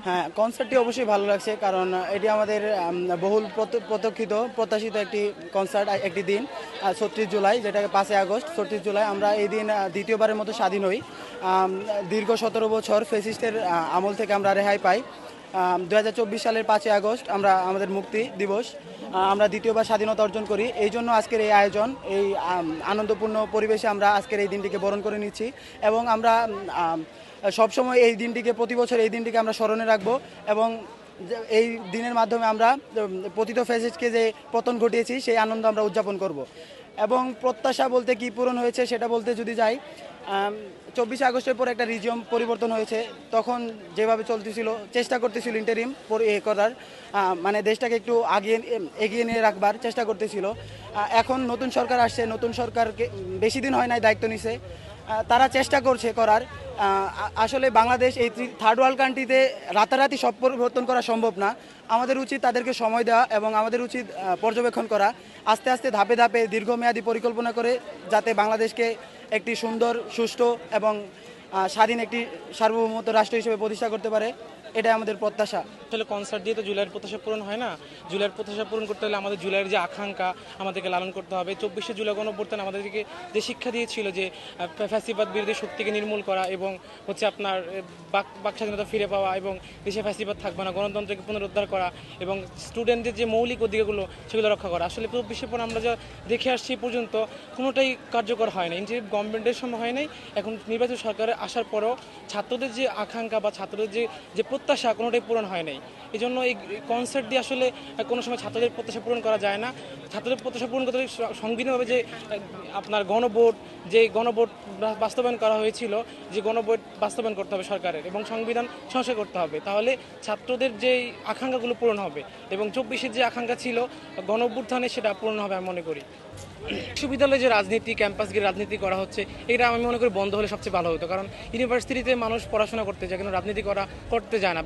হ্যাঁ, কনসার্টটি অবশ্যই ভালো লাগছে, কারণ এটি আমাদের বহুল প্রতীক্ষিত প্রত্যাশিত একটি কনসার্ট, একটি দিন। ৩৬ জুলাই, যেটাকে ৫ই আগস্ট, ৩৬ জুলাই আমরা এই দিন দ্বিতীয়বারের মতো স্বাধীন হই। দীর্ঘ ১৭ বছর ফেসিস্টের আমল থেকে আমরা রেহাই পাই। ২০২৪ সালের ৫ই আগস্ট আমরা আমাদের মুক্তি দিবস, আমরা দ্বিতীয়বার স্বাধীনতা অর্জন করি। এই জন্য আজকের এই আয়োজন, এই আনন্দপূর্ণ পরিবেশে আমরা আজকের এই দিনটিকে বরণ করে নিচ্ছি। এবং আমরা সবসময় এই দিনটিকে, প্রতি বছর এই দিনটিকে আমরা স্মরণে রাখবো। এবং এই দিনের মাধ্যমে আমরা পতিত ফ্যাসিস্টকে যে পতন ঘটিয়েছি সেই আনন্দ আমরা উদযাপন করব। এবং প্রত্যাশা বলতে কি পূরণ হয়েছে সেটা বলতে যদি যাই, ২৪ আগস্টের পর একটা রিজিয়ম পরিবর্তন হয়েছে। তখন যেভাবে চলতেছিল, চেষ্টা করতেছিল ইন্টারিম করার, মানে দেশটাকে একটু এগিয়ে নিয়ে রাখবার চেষ্টা করতেছিল। এখন নতুন সরকার আসছে, নতুন সরকারকে বেশি দিন হয় নাই দায়িত্ব নিছে, তারা চেষ্টা করছে করার। আসলে বাংলাদেশ এই থার্ড ওয়ার্ল্ড কান্ট্রিতে রাতারাতি সব পরিবর্তন করা সম্ভব না। আমাদের উচিত তাদেরকে সময় দেওয়া এবং আমাদের উচিত পর্যবেক্ষণ করা, আস্তে আস্তে ধাপে ধাপে দীর্ঘমেয়াদী পরিকল্পনা করে যাতে বাংলাদেশকে একটি সুন্দর, সুষ্ঠু এবং স্বাধীন একটি সার্বভৌমত্ব রাষ্ট্র হিসেবে প্রতিষ্ঠা করতে পারে, এটাই আমাদের প্রত্যাশা। আসলে কনসার্ট দিয়ে তো জুলাইয়ের প্রত্যাশা পূরণ হয় না। জুলাইয়ের প্রত্যাশা পূরণ করতে হলে আমাদের জুলাইয়ের যে আকাঙ্ক্ষা আমাদেরকে লালন করতে হবে। ২৪শে জুলাই গণঅভ্যুত্থান আমাদেরকে যে শিক্ষা দিয়েছিল যে ফ্যাসিবাদ বিরোধী শক্তিকে নির্মূল করা এবং হচ্ছে আপনার বাক স্বাধীনতা ফিরে পাওয়া এবং দেশে ফ্যাসিবাদ থাকবে না, গণতন্ত্রকে পুনরুদ্ধার করা এবং স্টুডেন্টদের যে মৌলিক অধিকারগুলো সেগুলো রক্ষা করা। আসলে ২৪শে পর আমরা যা দেখে আসছি পর্যন্ত কোনোটাই কার্যকর হয় না। ইন্টারিম গভর্নমেন্টের সময় হয় নাই, এখন নির্বাচিত সরকারের আসার পরও ছাত্রদের যে আকাঙ্ক্ষা বা ছাত্রদের যে প্রত্যাশা কোনোটাই পূরণ হয় নাই। এই জন্য এই কনসার্ট দিয়ে আসলে কোনো সময় ছাত্রদের প্রত্যাশা পূরণ করা যায় না। ছাত্রদের প্রত্যাশা পূরণ করতে সংবিধানভাবে যে আপনার গণভোট বাস্তবায়ন করা হয়েছিল, যে গণভোট বাস্তবায়ন করতে হবে সরকারের এবং সংবিধান সংস্কার করতে হবে, তাহলে ছাত্রদের যে আকাঙ্ক্ষাগুলো পূরণ হবে এবং ২৪শে যে আকাঙ্ক্ষা ছিল গণঅভ্যুত্থানে সেটা পূরণ হবে আমি মনে করি। বিশ্ববিদ্যালয়ে যে রাজনীতি, ক্যাম্পাস গিয়ে রাজনীতি করা হচ্ছে, এটা আমি মনে করি বন্ধ হলে সবচেয়ে ভালো হতো। কারণ ইউনিভার্সিটিতে মানুষ পড়াশোনা করতে যায়, কিন্তু রাজনীতি করতে যায় না।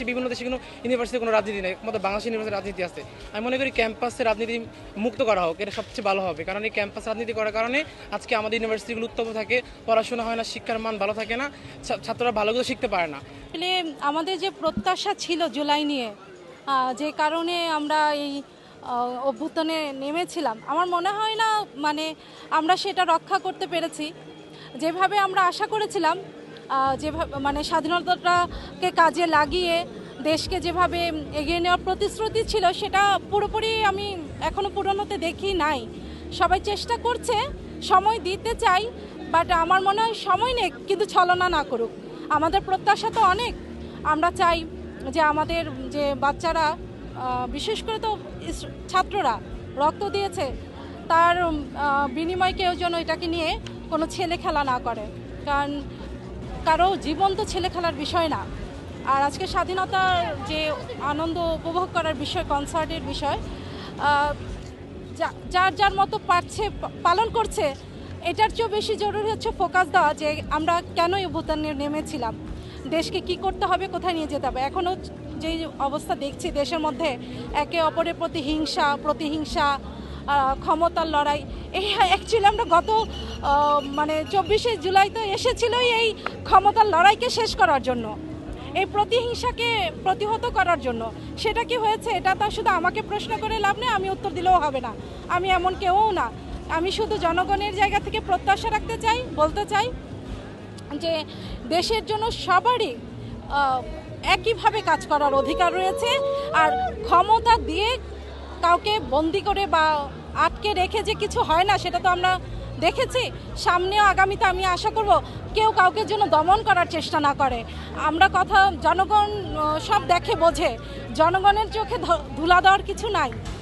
বিভিন্ন দেশে কিন্তু ইউনিভার্সিটি কোনো রাজনীতি নেই, একমাত্র বাংলাদেশ ইউনিভার্সিটি রাজনীতি আছে। আমি মনে করি ক্যাম্পাসে রাজনীতি মুক্ত করা হোক, এটা সবচেয়ে ভালো হবে। কারণ এই ক্যাম্পাস রাজনীতি করার কারণে আজকে আমাদের ইউনিভার্সিটিগুলো উত্তপ্ত থাকে, পড়াশোনা হয় না, শিক্ষার মান ভালো থাকে না, ছাত্ররা ভালো করে শিখতে পারে না। আসলে আমাদের যে প্রত্যাশা ছিল জুলাই নিয়ে, যে কারণে আমরা এই অভ্যুত্থানে নেমেছিলাম, আমার মনে হয় না মানে আমরা সেটা রক্ষা করতে পেরেছি। যেভাবে আমরা আশা করেছিলাম, যেভাবে মানে স্বাধীনতাটাকে কাজে লাগিয়ে দেশকে যেভাবে এগিয়ে নেওয়ার প্রতিশ্রুতি ছিল, সেটা পুরোপুরি আমি এখনও পূরণ হতে দেখি নাই। সবাই চেষ্টা করছে, সময় দিতে চাই, বাট আমার মনে হয় সময় নেই, কিন্তু ছলনা না করুক। আমাদের প্রত্যাশা তো অনেক, আমরা চাই যে আমাদের যে বাচ্চারা, বিশেষ করে তো ছাত্ররা রক্ত দিয়েছে, তার বিনিময়ে কেউ যেন এটাকে নিয়ে কোনো ছেলে খেলা না করে, কারণ কারো জীবন তো ছেলে খেলার বিষয় না। আর আজকে স্বাধীনতার যে আনন্দ উপভোগ করার বিষয়, কনসার্টের বিষয়, যার যার মতো পারছে পালন করছে। এটার চেয়েও বেশি জরুরি হচ্ছে ফোকাস দেওয়া যে আমরা কেনই অভ্যুত্থানে নেমেছিলাম, দেশকে কি করতে হবে, কোথায় নিয়ে যেতে হবে। এখনও যেই অবস্থা দেখছি দেশের মধ্যে, একে অপরের প্রতি প্রতিহিংসা, ক্ষমতার লড়াই, এই অ্যাকচুয়ালি আমরা গত মানে ২৪শে জুলাই তো এসেছিলই এই ক্ষমতার লড়াইকে শেষ করার জন্য, এই প্রতিহিংসাকে প্রতিহত করার জন্য। সেটা কি হয়েছে? এটা তো শুধু আমাকে প্রশ্ন করে লাভ নেই, আমি উত্তর দিলেও হবে না, আমি এমন কেউও না। আমি শুধু জনগণের জায়গা থেকে প্রত্যাশা রাখতে চাই, বলতে চাই যে দেশের জন্য সবারই একইভাবে কাজ করার অধিকার রয়েছে। আর ক্ষমতা দিয়ে কাউকে বন্দি করে বা আটকে রেখে যে কিছু হয় না, সেটা তো আমরা দেখেছি। সামনেও আগামীতে আমি আশা করব কেউ কাউকে যেন দমন করার চেষ্টা না করে। আমরা জনগণ সব দেখে বোঝে, জনগণের চোখে ধুলা দেওয়ার কিছু নাই।